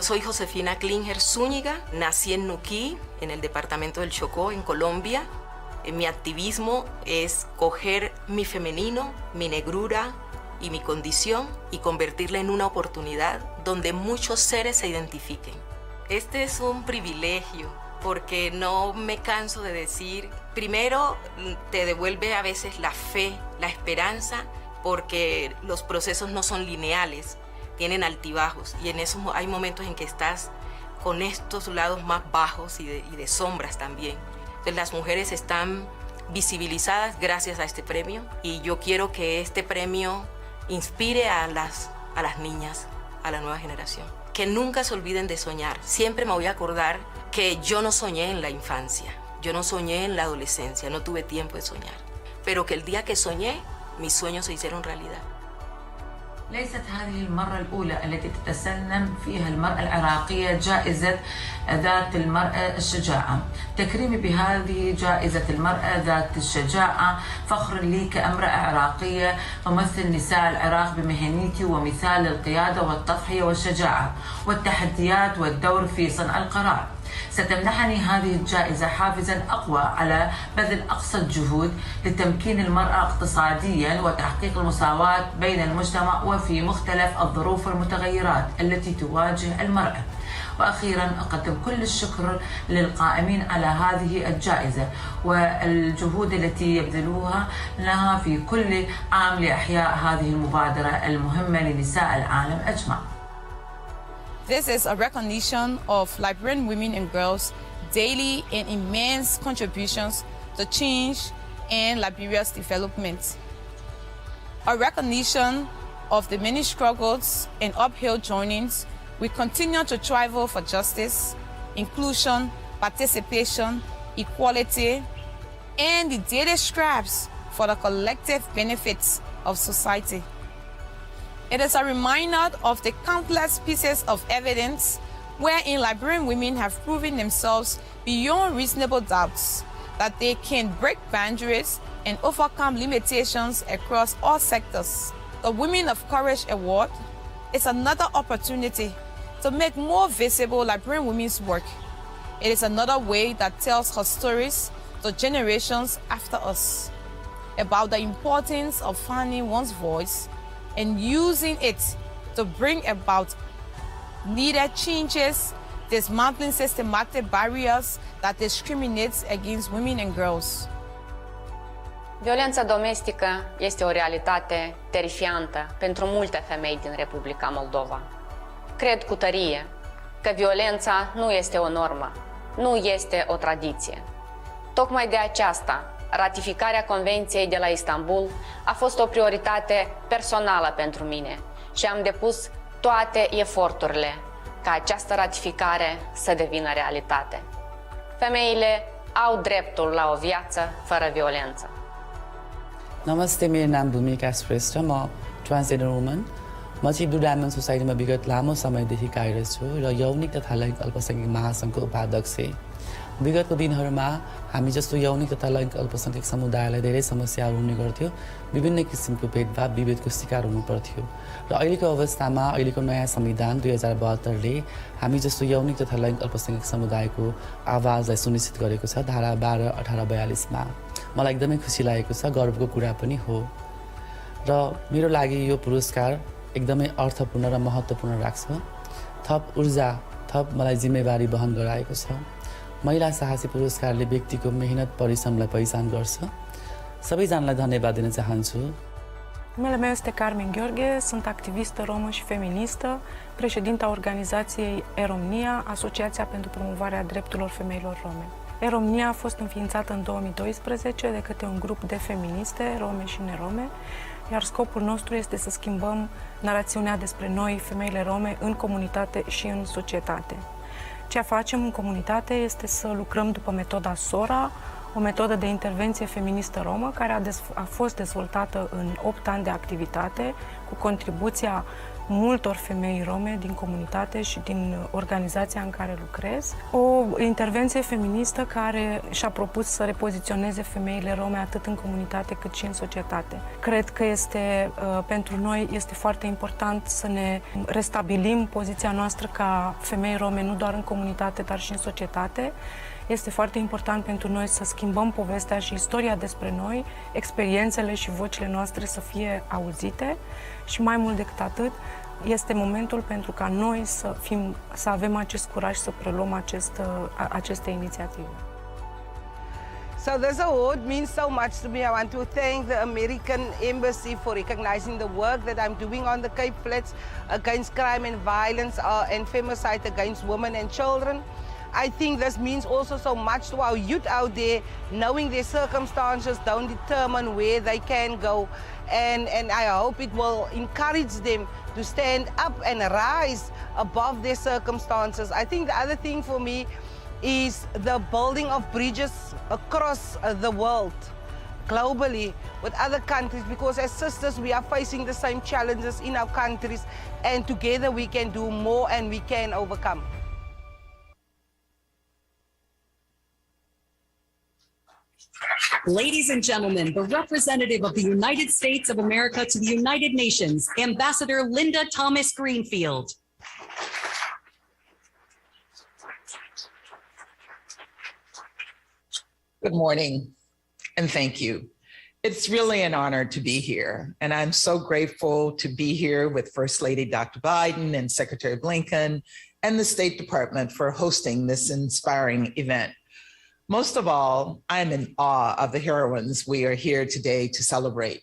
Soy Josefina Klinger Zúñiga, nací en Nuquí, en el departamento del Chocó, en Colombia. Mi activismo es coger mi femenino, mi negrura y mi condición y convertirla en una oportunidad donde muchos seres se identifiquen. Este es un privilegio porque no me canso de decir, primero te devuelve a veces la fe, la esperanza, porque los procesos no son lineales. Tienen altibajos y en esos hay momentos en que estás con estos lados más bajos y de sombras también. Entonces las mujeres están visibilizadas gracias a este premio y yo quiero que este premio inspire a las niñas, a la nueva generación. Que nunca se olviden de soñar. Siempre me voy a acordar que yo no soñé en la infancia, yo no soñé en la adolescencia, no tuve tiempo de soñar. Pero que el día que soñé, mis sueños se hicieron realidad. ليست هذه المرة الأولى التي تتسنم فيها المرأة العراقية جائزة ذات المرأة الشجاعة. تكريمي بهذه جائزة المرأة ذات الشجاعة فخر لي كامرأة عراقية أمثل نساء العراق بمهنيتي ومثال القيادة والتضحية والشجاعة والتحديات والدور في صنع القرار. ستمنحني هذه الجائزة حافزا أقوى على بذل أقصى الجهود لتمكين المرأة اقتصاديا وتحقيق المساواة بين المجتمع وفي مختلف الظروف والمتغيرات التي تواجه المرأة. وأخيرا أقدم كل الشكر للقائمين على هذه الجائزة والجهود التي يبذلوها لها في كل عام لإحياء هذه المبادرة المهمة لنساء العالم أجمع. This is a recognition of Liberian women and girls' daily and immense contributions to change and Liberia's development. A recognition of the many struggles and uphill journeys we continue to travel for justice, inclusion, participation, equality, and the daily strives for the collective benefits of society. It is a reminder of the countless pieces of evidence wherein Liberian women have proven themselves beyond reasonable doubts that they can break boundaries and overcome limitations across all sectors. The Women of Courage Award is another opportunity to make more visible Liberian women's work. It is another way that tells her stories to generations after us about the importance of finding one's voice and using it to bring about needed changes, dismantling systematic barriers that discriminate against women and girls. Violența domestică este o realitate terifiantă pentru multe femei din Republica Moldova. Cred cu tărie că violența nu este o normă, nu este o tradiție. Tocmai de aceasta, ratificarea Convenției de la Istanbul a fost o prioritate personală pentru mine și am depus toate eforturile ca această ratificare să devină realitate. Femeile au dreptul la o viață fără violență. नमस्ते मेरो नाम भूमिका श्रेष्ठ म transgender woman म चाहिँ blue diamond सोसाइटीमा विगत लामो समयदेखि कार्यरत छु र यौनिक तथा लैङ्गिक अल्पसङ्ख्यक महासङ्घको उपाध्यक्ष विगतको दिनहरूमा हामी जस्तो यौनिक तथा लैङ्गिक अल्पसङ्ख्यक समुदायलाई धेरै समस्याहरू हुने गर्थ्यो विभिन्न किसिमको भेदभाव विभेदको शिकार हुनु पर्थ्यो र अहिलेको अवस्थामा अहिलेको नयाँ संविधान 2072ले हामी जस्तो यौनिक तथा लैङ्गिक अल्पसङ्ख्यक समुदायको आवाजलाई सुनिश्चित गरेको छ धारा 12, 18, 42मा मलाई एकदमै खुसी लागेको छ गर्वको कुरा पनि हो र मेरो लागि यो पुरस्कार एकदमै अर्थपूर्ण र महत्त्वपूर्ण राख्छ थप ऊर्जा थप मलाई जिम्मेवारी वहन गराएको छ महिला साहसी पुरस्कारले व्यक्तिको मेहनत परिश्रमलाई पहिचान गर्छ सबैजनालाई धन्यवाद दिन चाहन्छु Numele meu este Carmen Gheorghe, sunt activistă romă și feministă, președinta organizației E-Romnia, Asociația pentru promovarea drepturilor femeilor rome. E-Romnia a fost înființată în 2012 de către un grup de feministe, rome și nerome, iar scopul nostru este să schimbăm narațiunea despre noi, femeile rome, în comunitate și în societate. Ce facem în comunitate este să lucrăm după metoda SORA, o metodă de intervenție feministă romă care a fost dezvoltată în 8 ani de activitate cu contribuția multor femei rome din comunitate și din organizația în care lucrez. O intervenție feministă care și-a propus să repoziționeze femeile rome atât în comunitate cât și în societate. Cred că pentru noi este foarte important să ne restabilim poziția noastră ca femei rome nu doar în comunitate, dar și în societate. Este foarte important pentru noi să schimbăm povestea și istoria despre noi, experiențele și vocile noastre să fie auzite și mai mult decât atât, este momentul pentru ca noi să avem acest curaj să preluăm aceste inițiative. So this award means so much to me. I want to thank the American Embassy for recognizing the work that I'm doing on the Cape Flats against crime and violence and femicide against women and children. I think this means also so much to our youth out there, knowing their circumstances don't determine where they can go. And I hope it will encourage them to stand up and rise above their circumstances. I think the other thing for me is the building of bridges across the world, globally, with other countries, because as sisters we are facing the same challenges in our countries, and together we can do more and we can overcome. Ladies and gentlemen, the representative of the United States of America to the United Nations, Ambassador Linda Thomas Greenfield. Good morning, and thank you. It's really an honor to be here, and I'm so grateful to be here with First Lady Dr. Biden and Secretary Blinken and the State Department for hosting this inspiring event. Most of all, I'm in awe of the heroines we are here today to celebrate.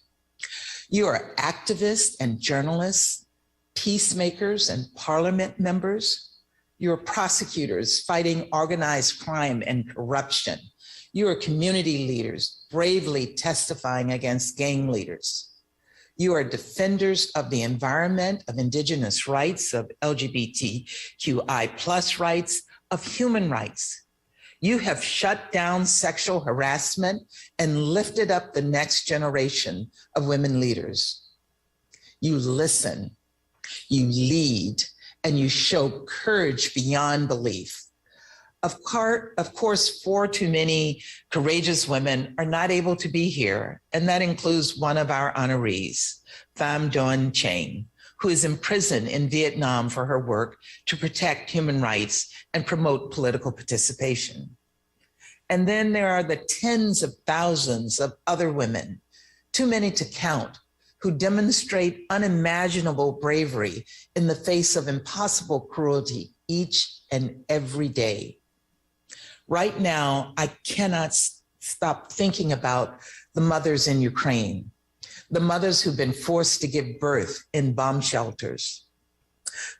You are activists and journalists, peacemakers and parliament members. You are prosecutors fighting organized crime and corruption. You are community leaders bravely testifying against gang leaders. You are defenders of the environment, of indigenous rights, of LGBTQI+ rights, of human rights. You have shut down sexual harassment and lifted up the next generation of women leaders. You listen, you lead, and you show courage beyond belief. Of course, far too many courageous women are not able to be here, and that includes one of our honorees, Pham Duan Cheng, who is in prison in Vietnam for her work to protect human rights and promote political participation. And then there are the tens of thousands of other women, too many to count, who demonstrate unimaginable bravery in the face of impossible cruelty each and every day. Right now, I cannot stop thinking about the mothers in Ukraine, the mothers who've been forced to give birth in bomb shelters,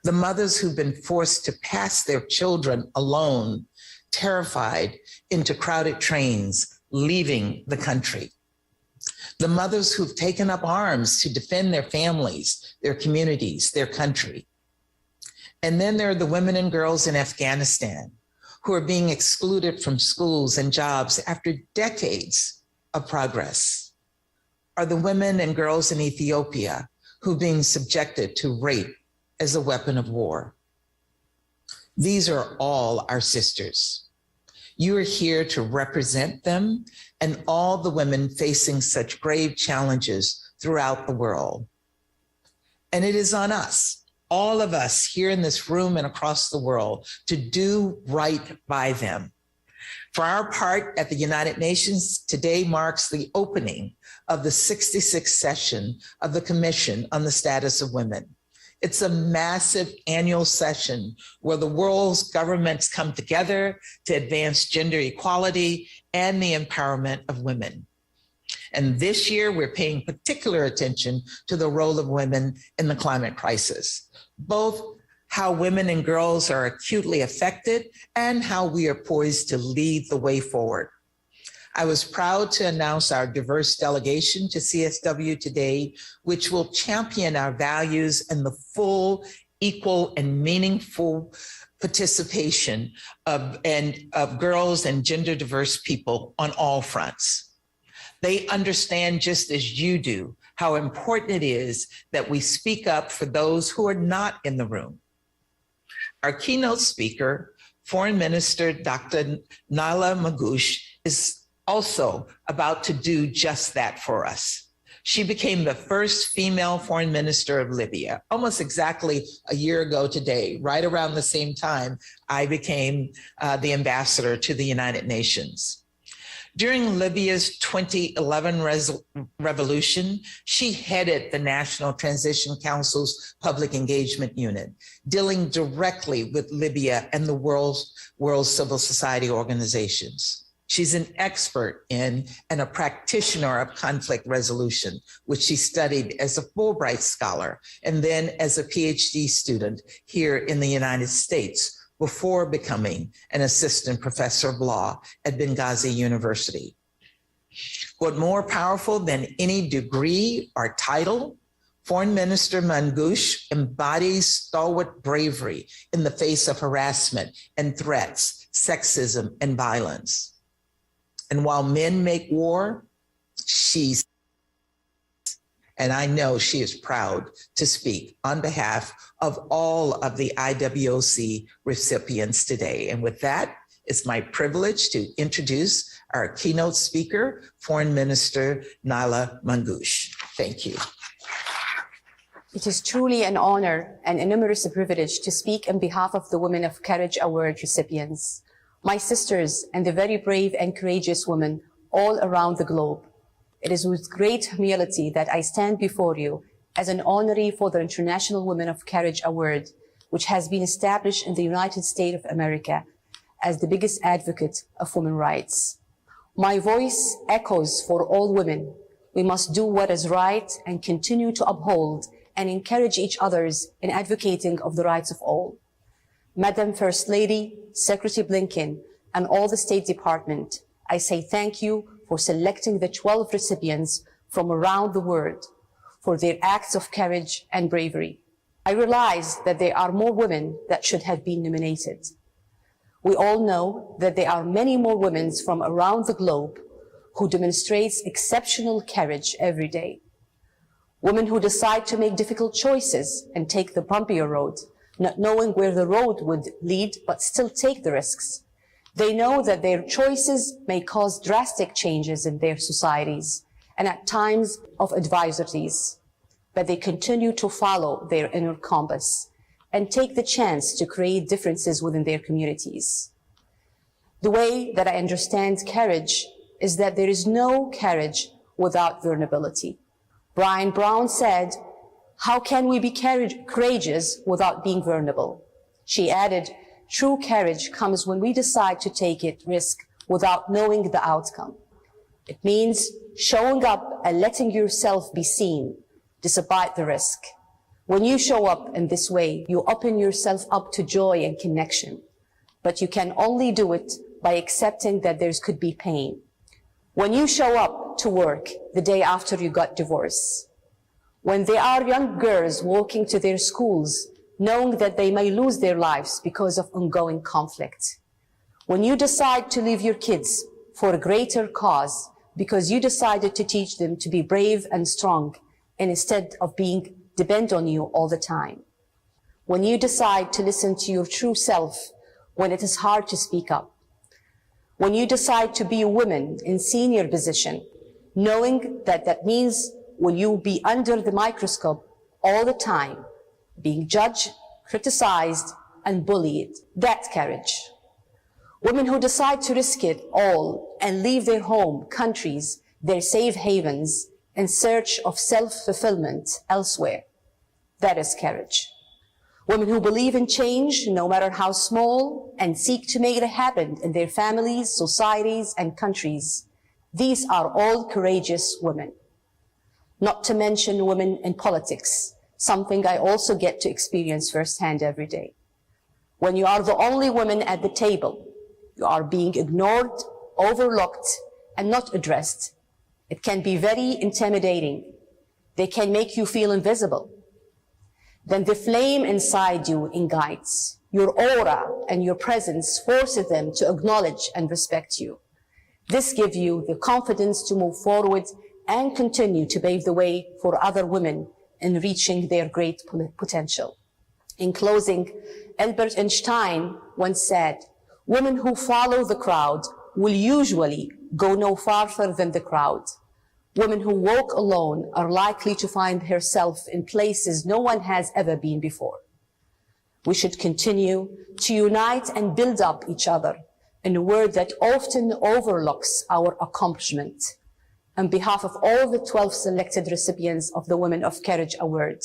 the mothers who've been forced to pass their children alone, terrified, into crowded trains, leaving the country, the mothers who've taken up arms to defend their families, their communities, their country. And then there are the women and girls in Afghanistan who are being excluded from schools and jobs after decades of progress. Are the women and girls in Ethiopia who are being subjected to rape as a weapon of war. These are all our sisters. You are here to represent them and all the women facing such grave challenges throughout the world. And it is on us, all of us here in this room and across the world, to do right by them. For our part at the United Nations, today marks the opening of the 66th session of the Commission on the Status of Women. It's a massive annual session where the world's governments come together to advance gender equality and the empowerment of women. And this year, we're paying particular attention to the role of women in the climate crisis, both how women and girls are acutely affected and how we are poised to lead the way forward. I was proud to announce our diverse delegation to CSW today, which will champion our values and the full, equal, and meaningful participation of girls and gender diverse people on all fronts. They understand just as you do how important it is that we speak up for those who are not in the room. Our keynote speaker, Foreign Minister Dr. Naila Mangush, is also about to do just that for us. She became the first female foreign minister of Libya, almost exactly a year ago today, right around the same time I became the ambassador to the United Nations. During Libya's 2011 revolution, she headed the National Transition Council's Public Engagement Unit, dealing directly with Libya and the world's civil society organizations. She's an expert in and a practitioner of conflict resolution, which she studied as a Fulbright scholar and then as a PhD student here in the United States before becoming an assistant professor of law at Benghazi University. What more powerful than any degree or title, Foreign Minister Mangush embodies stalwart bravery in the face of harassment and threats, sexism and violence. And while men make war, and I know she is proud to speak on behalf of all of the IWOC recipients today. And with that, it's my privilege to introduce our keynote speaker, Foreign Minister Naila Mangush. Thank you. It is truly an honor and an immense privilege to speak on behalf of the Women of Courage Award recipients, my sisters and the very brave and courageous women all around the globe. It is with great humility that I stand before you as an honoree for the International Women of Courage Award, which has been established in the United States of America as the biggest advocate of women's rights. My voice echoes for all women. We must do what is right and continue to uphold and encourage each other in advocating of the rights of all. Madam First Lady, Secretary Blinken, and all the State Department, I say thank you for selecting the 12 recipients from around the world for their acts of courage and bravery. I realize that there are more women that should have been nominated. We all know that there are many more women from around the globe who demonstrate exceptional courage every day. Women who decide to make difficult choices and take the bumpier road, not knowing where the road would lead, but still take the risks. They know that their choices may cause drastic changes in their societies and at times of adversities, but they continue to follow their inner compass and take the chance to create differences within their communities. The way that I understand courage is that there is no courage without vulnerability. Brian Brown said, "How can we be courageous without being vulnerable?" She added, "True courage comes when we decide to take a risk without knowing the outcome." It means showing up and letting yourself be seen, despite the risk. When you show up in this way, you open yourself up to joy and connection, but you can only do it by accepting that there could be pain. When you show up to work the day after you got divorced, when there are young girls walking to their schools, knowing that they may lose their lives because of ongoing conflict, when you decide to leave your kids for a greater cause because you decided to teach them to be brave and strong instead of being depend on you all the time, when you decide to listen to your true self when it is hard to speak up, when you decide to be a woman in senior position, knowing that that means will you be under the microscope all the time, being judged, criticized, and bullied. That's courage. Women who decide to risk it all and leave their home, countries, their safe havens in search of self-fulfillment elsewhere. That is courage. Women who believe in change, no matter how small, and seek to make it happen in their families, societies, and countries. These are all courageous women. Not to mention women in politics, something I also get to experience firsthand every day. When you are the only woman at the table, you are being ignored, overlooked, and not addressed. It can be very intimidating. They can make you feel invisible. Then the flame inside you ignites. Your aura and your presence forces them to acknowledge and respect you. This gives you the confidence to move forward and continue to pave the way for other women in reaching their great potential. In closing, Albert Einstein once said, "Women who follow the crowd will usually go no farther than the crowd. Women who walk alone are likely to find herself in places no one has ever been before." We should continue to unite and build up each other in a world that often overlooks our accomplishment. On behalf of all the 12 selected recipients of the Women of Courage Award,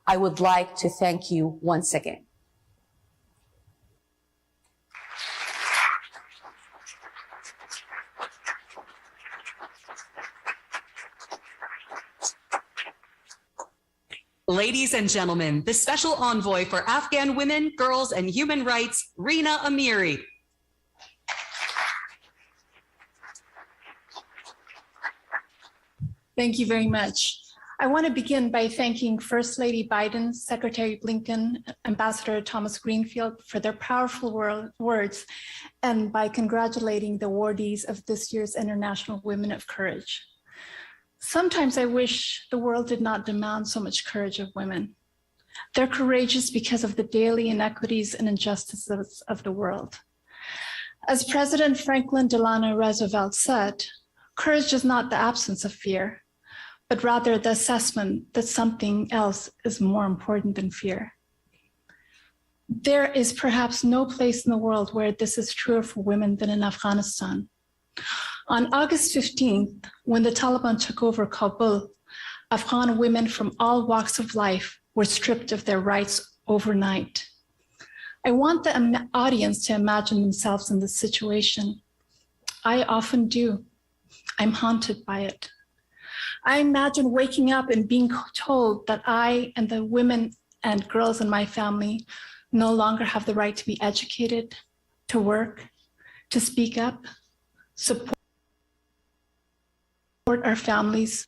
I would like to thank you once again. Ladies and gentlemen, the Special Envoy for Afghan Women, Girls, and Human Rights, Rina Amiri. Thank you very much. I want to begin by thanking First Lady Biden, Secretary Blinken, Ambassador Thomas Greenfield for their powerful words, and by congratulating the awardees of this year's International Women of Courage. Sometimes I wish the world did not demand so much courage of women. They're courageous because of the daily inequities and injustices of the world. As President Franklin Delano Roosevelt said, courage is not the absence of fear, but rather the assessment that something else is more important than fear. There is perhaps no place in the world where this is truer for women than in Afghanistan. On August 15th, when the Taliban took over Kabul, Afghan women from all walks of life were stripped of their rights overnight. I want the audience to imagine themselves in this situation. I often do. I'm haunted by it. I imagine waking up and being told that I and the women and girls in my family no longer have the right to be educated, to work, to speak up, support our families,